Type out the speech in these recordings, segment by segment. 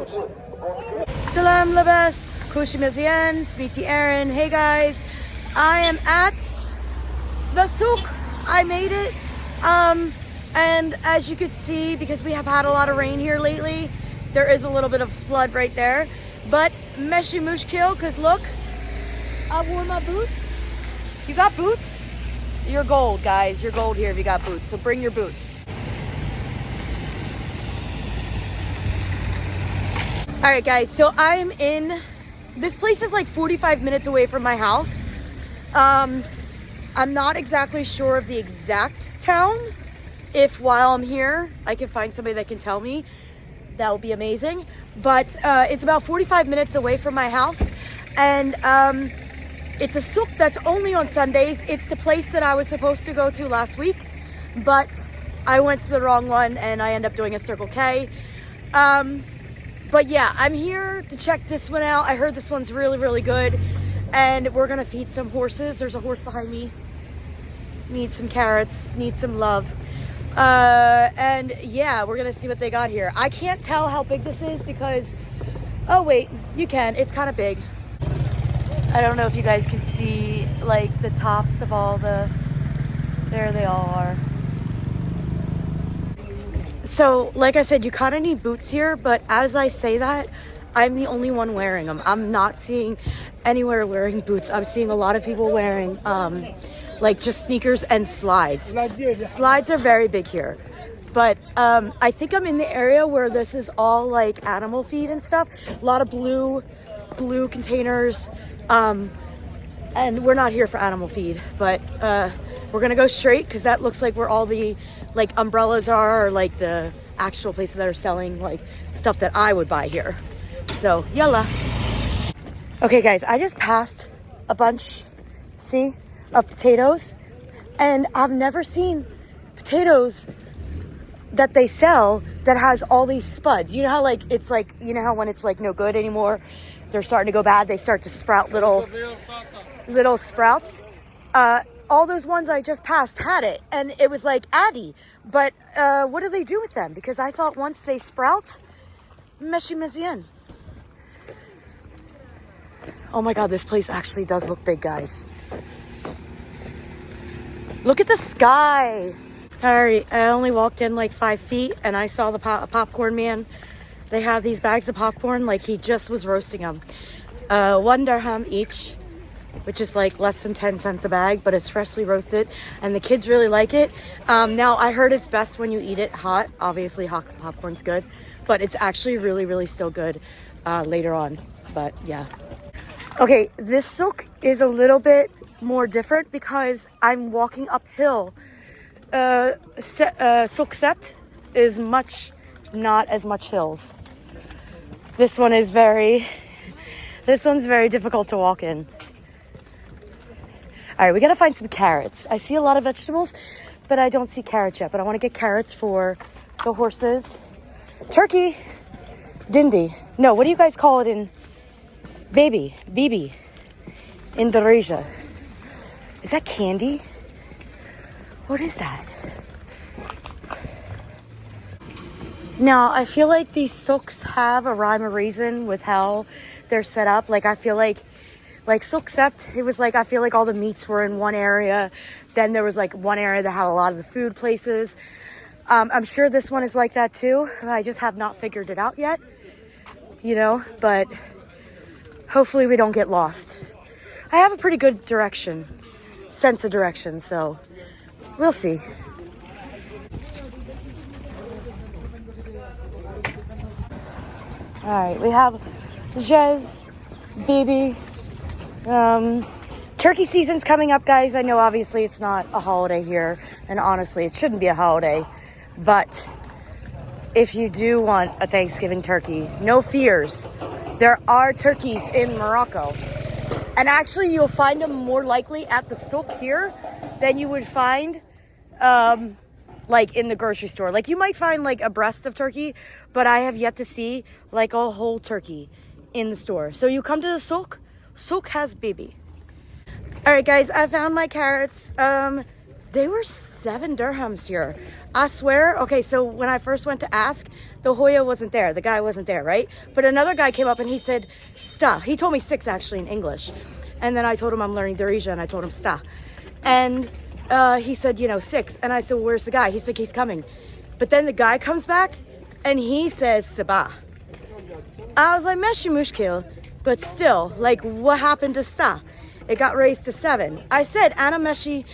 Salam Labas, Kushi Mizian, Smiti Aaron. Hey guys, I am at the souk. I made it. And as you can see, because we have had a lot of rain here lately, there is a little bit of flood right there. But meshi mushkil, because look, I wore my boots. You got boots? You're gold, guys. You're gold here if you got boots. So bring your boots. All right, guys. So I'm in, this place is like 45 minutes away from my house. I'm not exactly sure of the exact town. If while I'm here, I can find somebody that can tell me, that would be amazing. But it's about 45 minutes away from my house. And it's a souk that's only on Sundays. It's the place that I was supposed to go to last week, but I went to the wrong one and I ended up doing a Circle K. But yeah, I'm here to check this one out. I heard this one's really, really good. And we're gonna feed some horses. There's a horse behind me. Needs some carrots, needs some love. And yeah, we're gonna see what they got here. I can't tell how big this is because, oh wait, you can, it's kind of big. I don't know if you guys can see like the tops of all the, there they all are. So like I said, you kind of need boots here, but as I say that, I'm the only one wearing them. I'm not seeing anywhere wearing boots. I'm seeing a lot of people wearing like just sneakers and slides. Slides are very big here. But I think I'm in the area where this is all like animal feed and stuff. A lot of blue containers. And we're not here for animal feed, but we're gonna go straight because that looks like where all the like umbrellas are, or like the actual places that are selling like stuff that I would buy here. So yalla. Okay guys, I just passed a bunch, see, of potatoes, and I've never seen potatoes that they sell that has all these spuds. You know how like it's like, you know how when it's like no good anymore, they're starting to go bad, they start to sprout little sprouts. All those ones I just passed had it, and it was like Addy. But what do they do with them? Because I thought once they sprout, meshi mezien. Oh my God, this place actually does look big, guys. Look at the sky. All right, I only walked in like 5 feet and I saw the popcorn man. They have these bags of popcorn, like he just was roasting them. 1 dirham each, which is like less than 10 cents a bag, but it's freshly roasted and the kids really like it. Now I heard it's best when you eat it hot. Obviously hot popcorn's good, but it's actually really, really still good later on, but yeah. Okay, this souk is a little bit more different because I'm walking uphill. Souk Sept is not as much hills. This one's very difficult to walk in. All right, we gotta find some carrots. I see a lot of vegetables, but I don't see carrots yet. But I want to get carrots for the horses. Turkey, dindi. No, what do you guys call it in Bibi, Indonesia? Is that candy? What is that? Now, I feel like these souks have a rhyme or reason with how they're set up. Like, I feel like Souk Sept, it was like, I feel like all the meats were in one area. Then there was like one area that had a lot of the food places. I'm sure this one is like that too. I just have not figured it out yet, you know, but hopefully we don't get lost. I have a pretty good sense of direction, so we'll see. All right, we have Jez, Bibi. Turkey season's coming up, guys. I know obviously it's not a holiday here, and honestly it shouldn't be a holiday, but if you do want a Thanksgiving turkey, no fears. There are turkeys in Morocco, and actually you'll find them more likely at the souk here than you would find like in the grocery store. Like you might find like a breast of turkey, but I have yet to see like a whole turkey in the store. So you come to the souk has Bibi. All right guys, I found my carrots. They were 7 dirhams here. I swear. Okay, so when I first went to ask, the Hoya wasn't there. The guy wasn't there, right? But another guy came up and he said, sta. He told me 6 actually in English. And then I told him I'm learning Darija and I told him sta. And he said, 6. And I said, where's the guy? He said, he's coming. But then the guy comes back and he says, sabah. I was like, meshi mushkil. But still, like, what happened to sta? It got raised to 7. I said, Ana meshi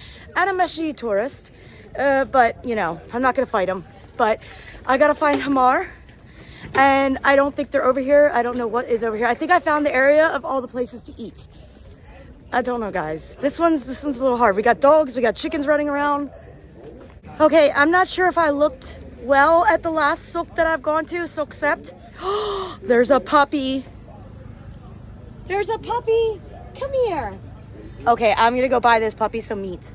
tourist. But, I'm not going to fight him. But I got to find Hamar. And I don't think they're over here. I don't know what is over here. I think I found the area of all the places to eat. I don't know, guys. This one's a little hard. We got dogs. We got chickens running around. Okay, I'm not sure if I looked well at the last souk that I've gone to. Souk Sept. There's a puppy. There's a puppy. Come here. Okay, I'm going to go buy this puppy some meat.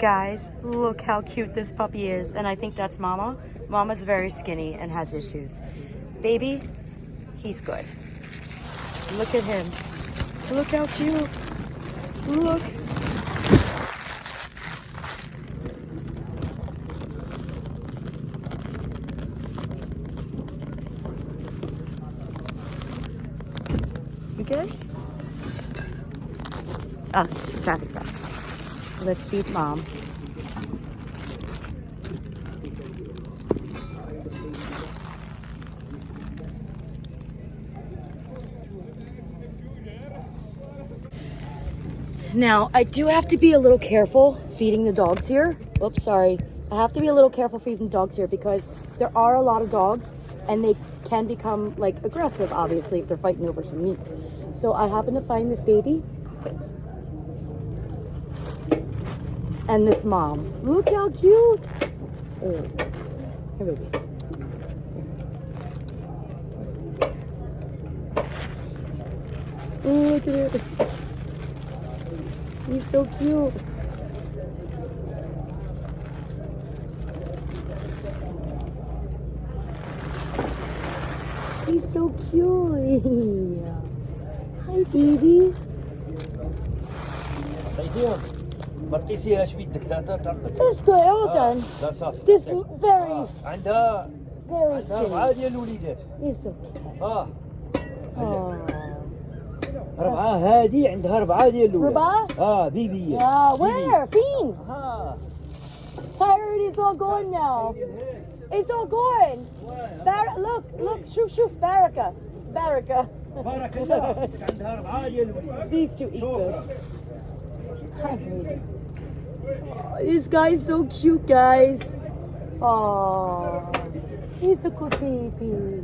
Guys, look how cute this puppy is. And I think that's Mama. Mama's very skinny and has issues. Baby, he's good. Look at him. Look how cute. Look. Okay? Oh, stop. Let's feed Mom. Now, I do have to be a little careful feeding the dogs here. Oops, sorry. I have to be a little careful feeding dogs here because there are a lot of dogs and they can become like aggressive, obviously, if they're fighting over some meat. So I happen to find this baby and this mom. Look how cute. Oh, here, baby. Oh, look at it. He's so cute. He's so cute. Hi, baby. That's good. All done. This very skinny. He's so cute. Oh. 4 هذه عندها 4 ديال الاولى 4 بيبي where فين Pirate, it's all gone now. It's all gone. Look شوف Baraka عندها 4 ديال الاولى. These two eat good. This guy's so cute, guys. Oh, he's a good baby.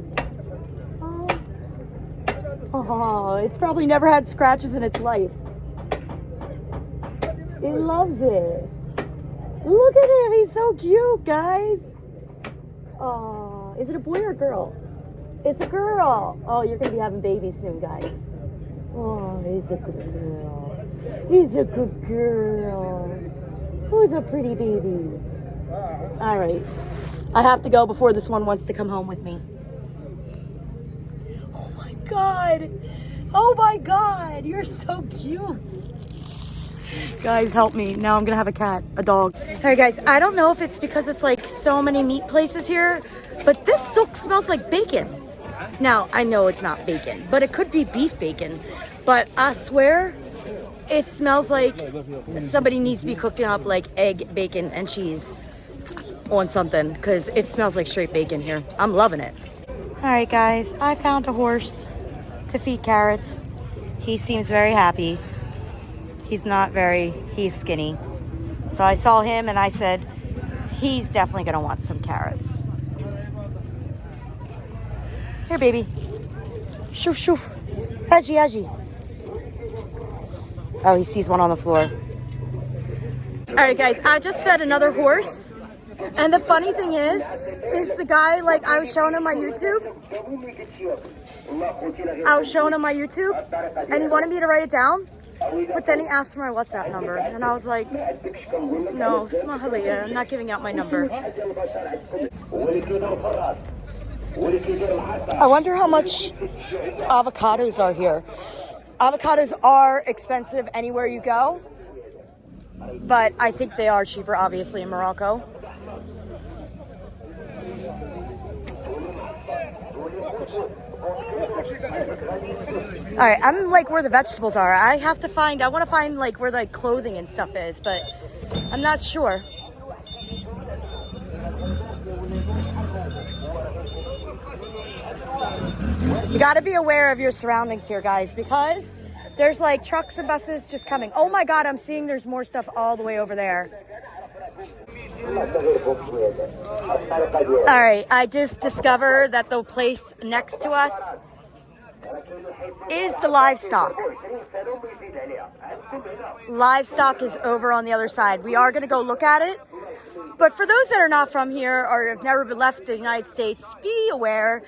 Oh, it's probably never had scratches in its life. It loves it. Look at him. He's so cute, guys. Oh, is it a boy or a girl? It's a girl. Oh, you're going to be having babies soon, guys. Oh, he's a good girl. He's a good girl. Who's a pretty baby? All right. I have to go before this one wants to come home with me. God, oh my God, you're so cute. Guys, help me. Now I'm gonna have a cat, a dog. Hey guys, I don't know if it's because it's like so many meat places here, but this souk smells like bacon. Now, I know it's not bacon, but it could be beef bacon. But I swear, it smells like somebody needs to be cooking up like egg, bacon, and cheese on something, because it smells like straight bacon here. I'm loving it. All right, guys, I found a horse to feed carrots. He seems very happy. He's skinny. So I saw him and I said, he's definitely gonna want some carrots. Here, baby. Shoof, shoof. Haji. Oh, he sees one on the floor. All right, guys, I just fed another horse. And the funny thing is the guy, like, I was showing him my YouTube. And he wanted me to write it down. But then he asked for my WhatsApp number. And I was like, no, Smahalia, I'm not giving out my number. I wonder how much avocados are here. Avocados are expensive anywhere you go. but I think they are cheaper, obviously, in Morocco. All right, I'm like where the vegetables are. I want to find like where the clothing and stuff is, but I'm not sure. You got to be aware of your surroundings here, guys, because there's like trucks and buses just coming. Oh my God, I'm seeing there's more stuff all the way over there. All right, I just discovered that the place next to us is the livestock. Livestock is over on the other side. We are going to go look at it. But for those that are not from here or have never left the United States, be aware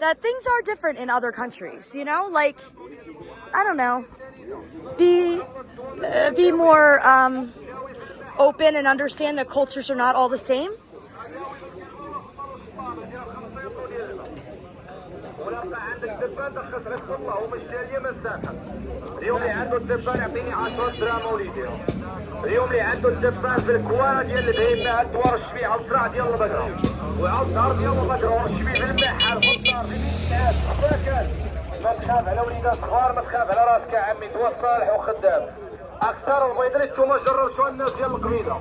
that things are different in other countries. You know, like, I don't know, be more open and understand that cultures are not all the same. اليوم اللي عنده الدبان يعطيني 10 دراهم وليدي. اليوم اللي عنده الدبان في الكواره ديال البهيمه على الدوار الشبيع على الزرع ديال البقره وعلى الدار ديال البقره والشبيع في المحل في الدار في الناس فاكر. ما تخاف على وليدات صغار، ما تخاف على راسك يا عمي، توا صالح وخدام. اكثر البيض اللي نتوما جربتوها الناس ديال القبيله.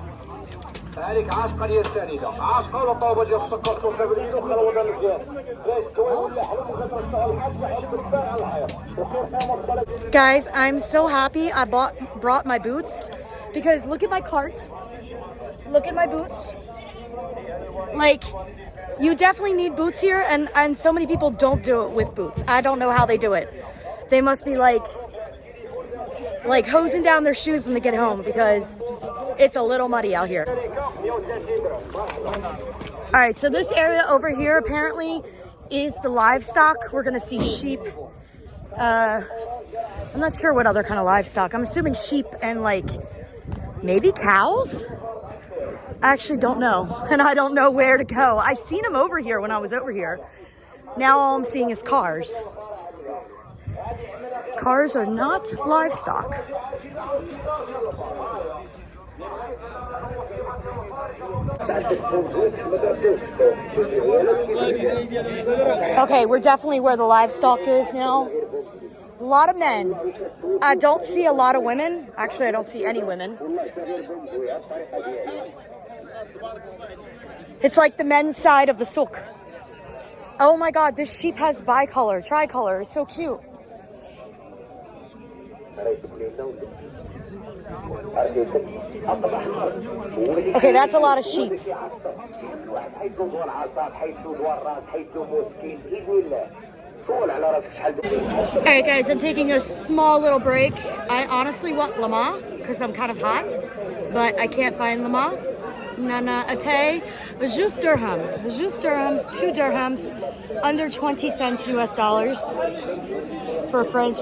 هذيك عاشقه ديال السنيده، عاشقه ولا طوبه ديال السكر توصل باليد وخلوها مزيان. جاي تكوي ولا حلم وكترشح الحاج يحط الدبان على الحيط وكيف تعمل. Guys, I'm so happy I brought my boots because look at my cart. Look at my boots. Like, you definitely need boots here, and so many people don't do it with boots. I don't know how they do it. They must be like hosing down their shoes when they get home because it's a little muddy out here. All right, so this area over here apparently is the livestock. We're gonna see sheep. I'm not sure what other kind of livestock. I'm assuming sheep and like maybe cows. I actually don't know, and I don't know where to go. I seen them over here when I was over here. Now all I'm seeing is cars. Cars are not livestock. Okay, we're definitely where the livestock is now. A lot of men. I don't see a lot of women. Actually, I don't see any women. It's like the men's side of the souk. Oh my God, this sheep has bicolor, tricolor. It's so cute. Okay, that's a lot of sheep. Alright guys, I'm taking a small little break. I honestly want lama because I'm kind of hot, but I can't find lama. Nana ate, just dirham. Just dirhams, 2 dirhams, under 20 cents US dollars for French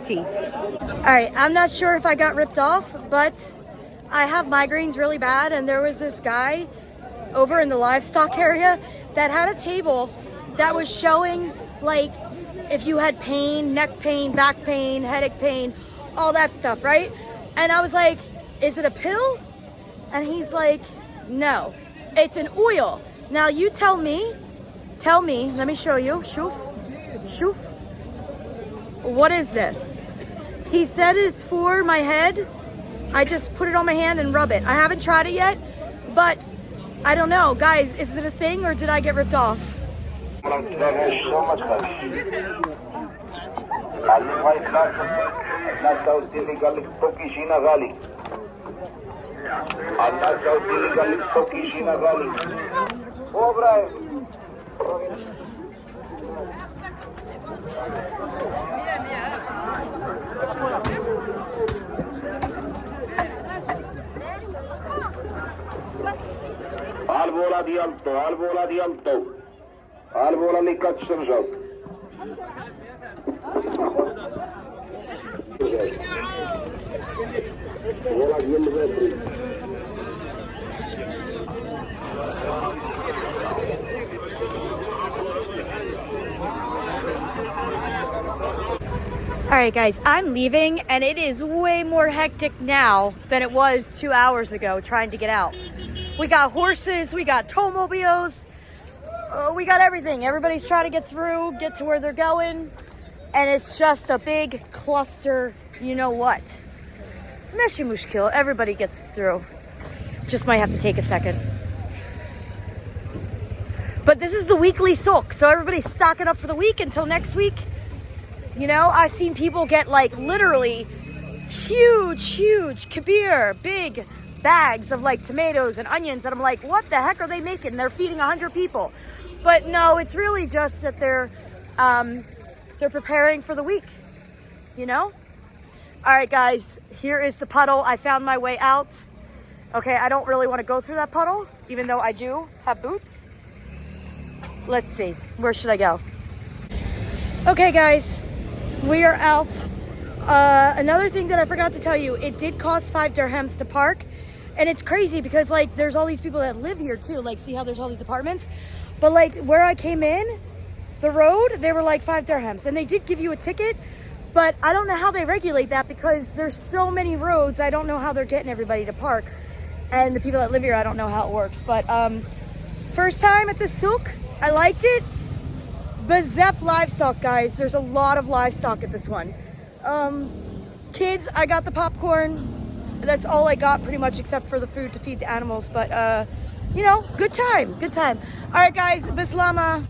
tea. Alright, I'm not sure if I got ripped off, but I have migraines really bad, and there was this guy over in the livestock area that had a table that was showing like if you had pain, neck pain, back pain, headache pain, all that stuff, right? And I was like, is it a pill? And he's like, no, it's an oil. Now you tell me, let me show you. Shoof, shoof. What is this? He said it's for my head. I just put it on my hand and rub it. I haven't tried it yet, but I don't know. Guys, is it a thing or did I get ripped off? Alvola di alto, alvola di alto. Alvola li kaçıracağız. Vola 20 metre. All right, guys, I'm leaving, and it is way more hectic now than it was 2 hours ago trying to get out. We got horses, we got towmobiles, we got everything. Everybody's trying to get through, get to where they're going, and it's just a big cluster, you know what. Meshi mushkil, everybody gets through. Just might have to take a second. But this is the weekly souk, so everybody's stocking up for the week until next week. You know, I've seen people get like literally huge, kabir, big bags of like tomatoes and onions. And I'm like, what the heck are they making? They're feeding 100 people. But no, it's really just that they're preparing for the week, you know? All right, guys, here is the puddle. I found my way out. Okay, I don't really want to go through that puddle, even though I do have boots. Let's see, where should I go? Okay, guys. We are out. Another thing that I forgot to tell you, it did cost 5 dirhams to park. And it's crazy because like there's all these people that live here too. Like see how there's all these apartments? But like where I came in, the road, they were like 5 dirhams. And they did give you a ticket, but I don't know how they regulate that because there's so many roads. I don't know how they're getting everybody to park. And the people that live here, I don't know how it works. But first time at the souk, I liked it. Bezef livestock, guys. There's a lot of livestock at this one. Kids, I got the popcorn. That's all I got pretty much except for the food to feed the animals. But, you know, good time. All right, guys. Bislama.